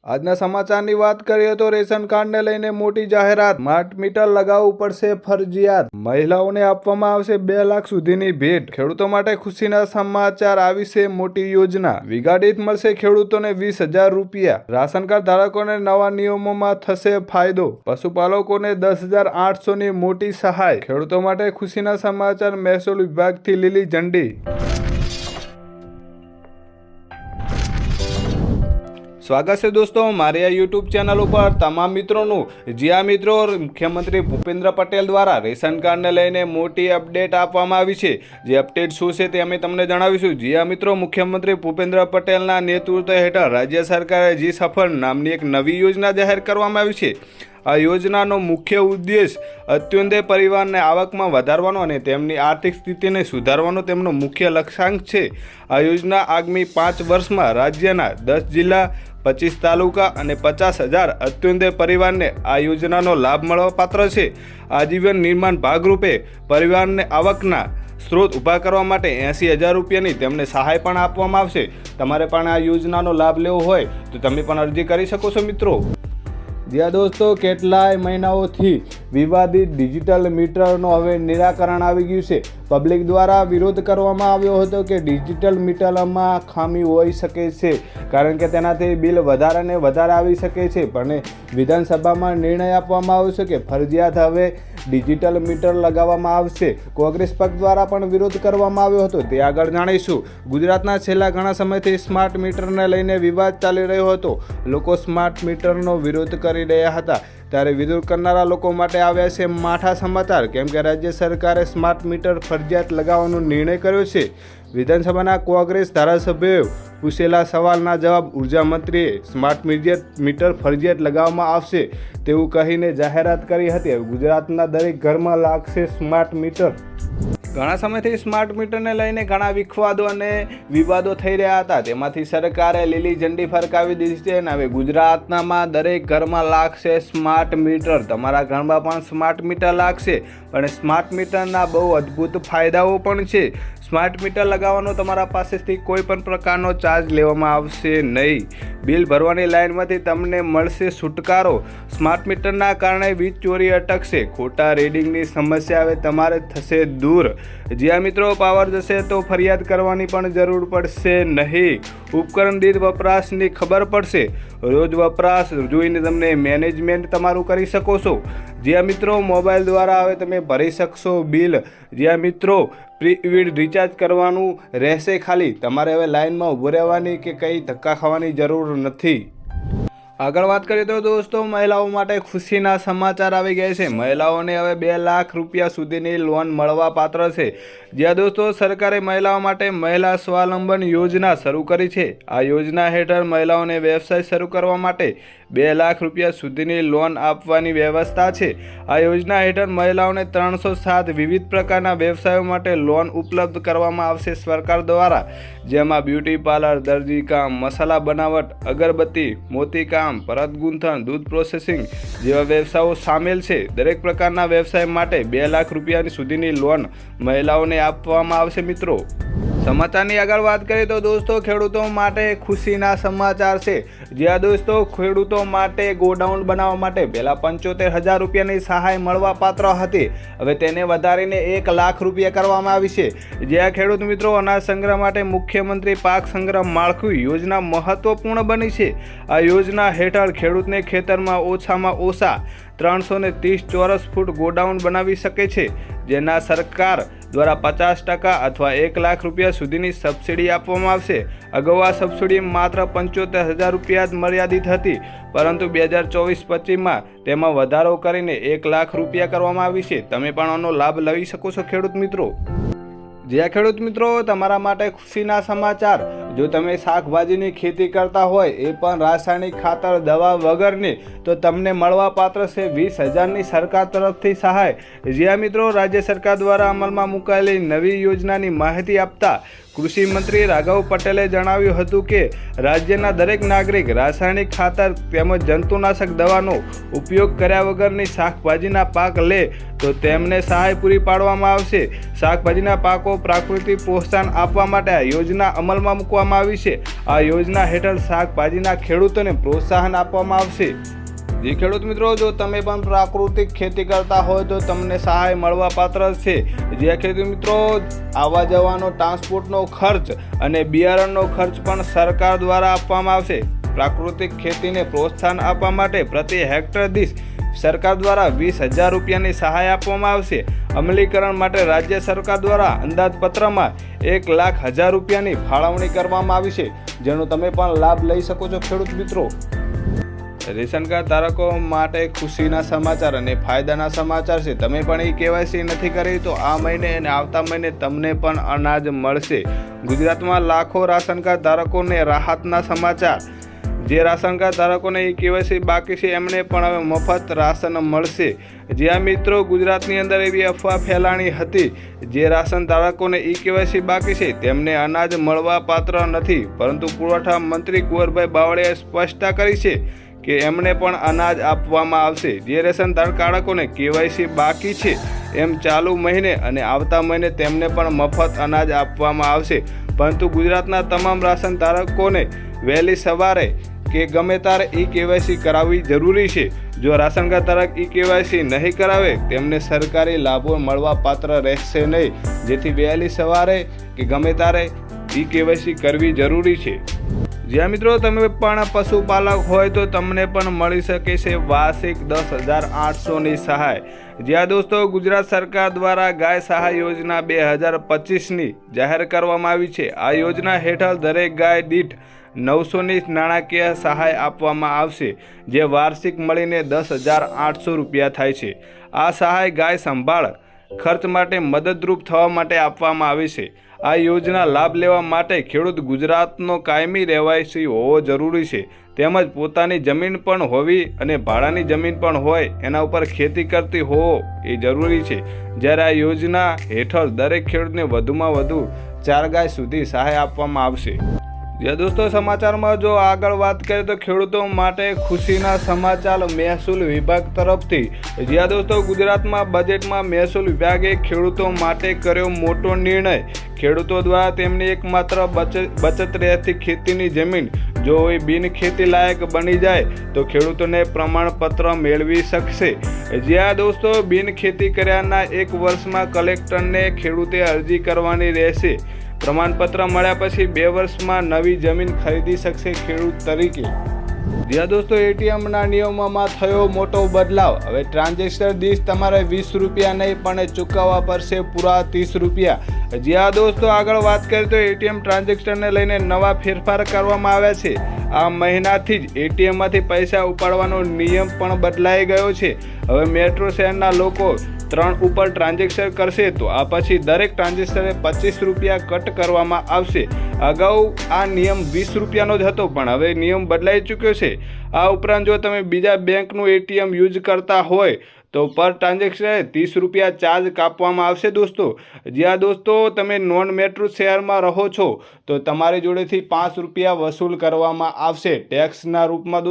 આજના સમાચારની વાત કરીએ તો રેશન કાર્ડને લઈને મોટી જાહેરાત। સ્માર્ટ મીટર લગાવવું પડશે ફરજિયાત। મહિલાઓને આપવામાં આવશે 2 લાખ સુધીની ભેટ। ખેડૂતો માટે ખુશીના સમાચાર, આવી છે મોટી યોજના। વીઘા દીઠ મળશે ખેડૂતોને 20,000 રૂપિયા। રાશન કાર્ડ ધારકોને નવા નિયમોમાં થશે ફાયદો। પશુપાલકોને 10,800ની મોટી સહાય। ખેડૂતો માટે ખુશીના સમાચાર, મહેસૂલ વિભાગથી લીલી ઝંડી। સ્વાગત છે દોસ્તો મારી આ યુટ્યુબ ચેનલ ઉપર તમામ મિત્રોનું। જ્યાં મિત્રો મુખ્યમંત્રી ભૂપેન્દ્ર પટેલ દ્વારા રેશન કાર્ડને લઈને મોટી અપડેટ આપવામાં આવી છે। જે અપડેટ શું છે તે અમે તમને જણાવીશું। જ્યાં મિત્રો મુખ્યમંત્રી ભૂપેન્દ્ર પટેલના નેતૃત્વ હેઠળ રાજ્ય સરકારે જી સફળ નામની એક નવી યોજના જાહેર કરવામાં આવી છે। આ યોજનાનો મુખ્ય ઉદ્દેશ અત્યોદય પરિવારને આવકમાં વધારવાનો અને તેમની આર્થિક સ્થિતિને સુધારવાનો તેમનો મુખ્ય લક્ષ્યાંક છે। આ યોજના આગામી 5 વર્ષમાં રાજ્યના 10 જિલ્લા, 25 તાલુકા અને 50,000 અત્યોદય પરિવારને આ યોજનાનો લાભ મળવાપાત્ર છે। આજીવન નિર્માણ ભાગરૂપે પરિવારને આવકના સ્ત્રોત ઊભા કરવા માટે 80,000 રૂપિયાની તેમને સહાય પણ આપવામાં આવશે। તમારે પણ આ યોજનાનો લાભ લેવો હોય તો તમે પણ અરજી કરી શકો છો મિત્રો। જ્યાં દોસ્તો કેટલાય મહિનાઓથી વિવાદિત ડિજિટલ મીટરનો હવે નિરાકરણ આવી ગયું છે। પબ્લિક દ્વારા વિરોધ કરવામાં આવ્યો હતો કે ડિજિટલ મીટરમાં ખામી હોઈ શકે છે, કારણ કે તેનાથી બિલ વધારે ને વધારે આવી શકે છે। પણ વિધાનસભામાં નિર્ણય આપવામાં આવ્યો છે કે ફરજિયાત હવે ડિજિટલ મીટર લગાવવામાં આવશે। કોંગ્રેસ પક્ષ દ્વારા પણ વિરોધ કરવામાં આવ્યો હતો, તે આગળ જાણીશું। ગુજરાતના છેલ્લા ઘણા સમયથી સ્માર્ટ મીટરને લઈને વિવાદ ચાલી રહ્યો હતો। લોકો સ્માર્ટ મીટરનો વિરોધ કરી રહ્યા હતા, ત્યારે વિરોધ કરનારા લોકો માટે આવ્યા છે માઠા સમાચાર, કેમ કે રાજ્ય સરકારે સ્માર્ટ મીટર ફરજિયાત લગાવવાનો નિર્ણય કર્યો છે। વિધાનસભાના કોંગ્રેસ ધારાસભ્યોએ પૂછેલા સવાલના જવાબ ઉર્જા મંત્રીએ સ્માર્ટ મીટર ફરજિયાત લગાવવામાં આવશે તેવું કહીને જાહેરાત કરી હતી। ગુજરાતના દરેક ઘરમાં લાગશે સ્માર્ટ મીટર। ઘણા સમયથી સ્માર્ટ મીટરને લઈને ઘણા વિખવાદો અને વિવાદો થઈ રહ્યા હતા, તેમાંથી સરકારે લીલી ઝંડી ફરકાવી દીધી છે અને હવે ગુજરાતમાં દરેક ઘરમાં લાગશે સ્માર્ટ મીટર। તમારા ઘરમાં પણ સ્માર્ટ મીટર લાગશે, પણ સ્માર્ટ મીટરના બહુ અદ્ભુત ફાયદાઓ પણ છે। સ્માર્ટ મીટર લગાવવાનો તમારા પાસેથી કોઈ પણ પ્રકારનો ચાર્જ લેવામાં આવશે નહીં। બિલ ભરવાની લાઇનમાંથી તમને મળશે છુટકારો। સ્માર્ટ મીટરના કારણે વીજ ચોરી અટકશે, ખોટા રીડિંગની સમસ્યા હવે તમારે થશે દૂર। જ્યાં મિત્રો પાવર જશે તો ફરિયાદ કરવાની પણ જરૂર પડશે નહીં। ઉપકરણ દીઠ વપરાશની ખબર પડશે, રોજ વપરાશ જોઈને તમને મેનેજમેન્ટ તમારું કરી શકો છો। જ્યાં મિત્રો મોબાઈલ દ્વારા હવે તમે ભરી શકશો બિલ। જ્યાં મિત્રો પ્રીપેડ રિચાર્જ કરવાનું રહેશે, ખાલી તમારે હવે લાઇનમાં ઊભું રહેવાની કે કંઈ ધક્કા ખાવાની જરૂર નથી। આગળ વાત કરીએ તો દોસ્તો મહિલાઓ માટે ખુશીના સમાચાર આવી ગયા છે। મહિલાઓને હવે 2 લાખ રૂપિયા સુધીની લોન મળવા પાત્ર છે। જ્યાં દોસ્તો સરકારે મહિલાઓ માટે મહિલા સ્વાવલંબન યોજના શરૂ કરી છે। આ યોજના હેઠળ મહિલાઓને વ્યવસાય શરૂ કરવા માટે 2 લાખ રૂપિયા સુધીની લોન આપવાની વ્યવસ્થા છે। આ યોજના હેઠળ મહિલાઓને 307 વિવિધ પ્રકારના વ્યવસાયો માટે લોન ઉપલબ્ધ કરવામાં આવશે સરકાર દ્વારા, જેમાં બ્યુટી પાર્લર, દરજીકામ, મસાલા બનાવટ, અગરબત્તી, મોતીકામ, ભરત ગૂંથણ, દૂધ પ્રોસેસિંગ જેવા વ્યવસાયો સામેલ છે। દરેક પ્રકારના વ્યવસાય માટે 2 લાખ રૂપિયા સુધીની લોન મહિલાઓને આપવામાં આવશે મિત્રો। સમાચારની આગળ વાત કરીએ તો દોસ્તો ખેડૂતો માટે ખુશીના સમાચાર છે। જ્યાં દોસ્તો ખેડૂતો માટે ગોડાઉન બનાવવા માટે પહેલાં 75,000 રૂપિયાની સહાય મળવા પાત્ર હતી, હવે તેને વધારીને 1 લાખ રૂપિયા કરવામાં આવી છે। જ્યાં ખેડૂત મિત્રો અનાજ સંગ્રહ માટે મુખ્યમંત્રી પાક સંગ્રહ માળખું યોજના મહત્વપૂર્ણ બની છે। આ યોજના હેઠળ ખેડૂતને ખેતરમાં ઓછામાં ઓછા 330 ચોરસ ફૂટ ગોડાઉન બનાવી શકે છે, જેના સરકાર દ્વારા 50% અથવા 1 લાખ રૂપિયા સુધીની સબસિડી આપવામાં આવશે। અગાઉ આ સબસિડી માત્ર 75,000 રૂપિયા જ મર્યાદિત હતી, પરંતુ 2024-25માં તેમાં વધારો કરીને 1 લાખ રૂપિયા કરવામાં આવી છે। તમે પણ આનો લાભ લઈ શકો છો ખેડૂત મિત્રો। જ્યાં ખેડૂત મિત્રો તમારા માટે ખુશીના સમાચાર, જો તમે શાકભાજીની ખેતી કરતા હોય એ પણ રાસાયણિક ખાતર દવા વગરની, તો તમને મળવા પાત્ર છે 20,000ની સરકાર તરફથી સહાય। જ્યાં મિત્રો રાજ્ય સરકાર દ્વારા અમલમાં મુકાયેલી નવી યોજનાની માહિતી આપતા કૃષિ મંત્રી રાઘવ પટેલે જણાવ્યું હતું કે રાજ્યના દરેક નાગરિક રાસાયણિક ખાતર તેમજ જંતુનાશક દવાનો ઉપયોગ કર્યા વગરની શાકભાજીના પાક લે તો તેમને સહાય પૂરી પાડવામાં આવશે. શાકભાજીના પાકો પ્રાકૃતિક પ્રોત્સાહન આપવા માટે આ યોજના અમલમાં મૂકવામાં આવી છે. આ યોજના હેઠળ શાકભાજીના ખેડૂતોને પ્રોત્સાહન આપવામાં આવશે. જે ખેડૂત મિત્રો, જો તમે પણ પ્રાકૃતિક ખેતી કરતા હોય તો તમને સહાય મળવા પાત્ર છે. જે ખેડૂત મિત્રો, આવવા જવાનો ટ્રાન્સપોર્ટનો ખર્ચ અને બિયારણનો ખર્ચ પણ સરકાર દ્વારા આપવામાં આવશે. પ્રાકૃતિક ખેતીને પ્રોત્સાહન આપવા માટે પ્રતિ હેક્ટર દીઠ સરકાર દ્વારા 20,000 રૂપિયાની સહાય આપવામાં આવશે. અમલીકરણ માટે રાજ્ય સરકાર દ્વારા અંદાજપત્રમાં 1,00,000 રૂપિયાની ફાળવણી કરવામાં આવી છે, જેનો તમે પણ લાભ લઈ શકો છો. ખેડૂત મિત્રો, રેશન કાર્ડ ધારકો માટે ખુશીના સમાચાર અને ફાયદાના સમાચાર છે. તમે પણ KYC નથી કરી તો આ મહિને અને આવતા મહિને તમને પણ અનાજ મળશે. ગુજરાતમાં લાખો રાશન કાર્ડ ધારકોને રાહતના સમાચાર. જે રાશન કાર્ડ ધારકોને KYC બાકી છે એમને પણ હવે મફત રાશન મળશે. જ્યાં મિત્રો, ગુજરાતની અંદર એવી અફવા ફેલાણી હતી જે રાશન ધારકોને KYC બાકી છે તેમને અનાજ મળવા પાત્ર નથી, પરંતુ પુરવઠા મંત્રી કુંવરભાઈ બાવળિયાએ સ્પષ્ટતા કરી છે કે એમને પણ અનાજ આપવામાં આવશે. જે રેશન ધારકોને KYC બાકી છે એમ ચાલુ મહિને અને આવતા મહિને તેમને પણ મફત અનાજ આપવામાં આવશે. પરંતુ ગુજરાતના તમામ રાશન ધારકોને વહેલી સવારે કે ગમે ત્યારે KYC કરાવવી જરૂરી છે. જો રાશન કાર્ડ ધારક KYC નહીં કરાવે તેમને સરકારી લાભો મળવા પાત્ર રહેશે નહીં. જેથી વહેલી સવારે કે ગમે ત્યારે KYC કરવી જરૂરી છે. જ્યાં મિત્રો, તમે પણ પશુપાલક હોય તો તમને પણ મળી શકે છે વાર્ષિક 10,800ની સહાય. જ્યાં દોસ્તો, ગુજરાત સરકાર દ્વારા ગાય સહાય યોજના 2025ની જાહેર કરવામાં આવી છે. આ યોજના હેઠળ દરેક ગાય દીઠ 900ની નાણાકીય સહાય આપવામાં આવશે, જે વાર્ષિક મળીને 10,800 રૂપિયા થાય છે. આ સહાય ગાય સંભાળ ખર્ચ માટે મદદરૂપ થવા માટે આપવામાં આવે છે. આ યોજના લાભ લેવા માટે ખેડૂત ગુજરાતનો કાયમી રહેવાસી હોવો જરૂરી છે, તેમજ પોતાની જમીન પણ હોવી અને ભાડાની જમીન પણ હોય એના ઉપર ખેતી કરતી હોવો એ જરૂરી છે. જ્યારે આ યોજના હેઠળ દરેક ખેડૂતને વધુમાં વધુ 4 ગાય સુધી સહાય આપવામાં આવશે. જે દોસ્તો, સમાચારમાં જો આગળ વાત કરીએ તો ખેડૂતો માટે ખુશીના સમાચાર મહેસૂલ વિભાગ તરફથી. જ્યાં દોસ્તો, ગુજરાતમાં બજેટમાં મહેસૂલ વિભાગે ખેડૂતો માટે કર્યો મોટો નિર્ણય. ખેડૂતો દ્વારા તેમની એકમાત્ર બચત રહેતી ખેતીની જમીન જો એ બિન ખેતી લાયક બની જાય તો ખેડૂતોને પ્રમાણપત્ર મેળવી શકશે. જ્યાં દોસ્તો, બિન ખેતી કર્યાના 1 વર્ષમાં કલેક્ટરને ખેડૂતે અરજી કરવાની રહેશે. પ્રમાણપત્ર મળ્યા પછી 2 વર્ષમાં નવી જમીન ખરીદી શકશે ખેડૂત તરીકે. જ્યાં દોસ્તો, ATMના નિયમોમાં થયો મોટો બદલાવ. હવે ટ્રાન્ઝેક્શન દીઠ તમારે 20 રૂપિયા નહીં પણ ચૂકવવા પડશે પૂરા 30 રૂપિયા. જ્યાં દોસ્તો, આગળ વાત કરીએ તો ATM ટ્રાન્ઝેક્શનને લઈને નવા ફેરફાર કરવામાં આવ્યા છે. આ મહિનાથી જ ATMમાંથી પૈસા ઉપાડવાનો નિયમ પણ બદલાઈ ગયો છે. હવે મેટ્રો શહેરના લોકો 3 ઉપર ટ્રાન્ઝેક્શન કરશે તો આ પછી દરેક ટ્રાન્ઝેક્શને 25 રૂપિયા કટ કરવામાં આવશે. અગાઉ આ નિયમ 20 રૂપિયાનો જ હતો, પણ હવે નિયમ બદલાઈ ચૂક્યો છે. આ ઉપરાંત જો તમે બીજા બેંકનું ATM યુઝ કરતા હોય તો પર ટ્રાન્ઝેક્શન 30 રૂપિયા ચાર્જ કાપવામાં આવશે દોસ્તો. જ્યાં દોસ્તો, તમે નોન મેટ્રો શહેરમાં રહો છો તો તમારી જોડેથી 5 રૂપિયા વસૂલ કરવામાં આવશે ટેક્સના રૂપમાં દોસ્તો.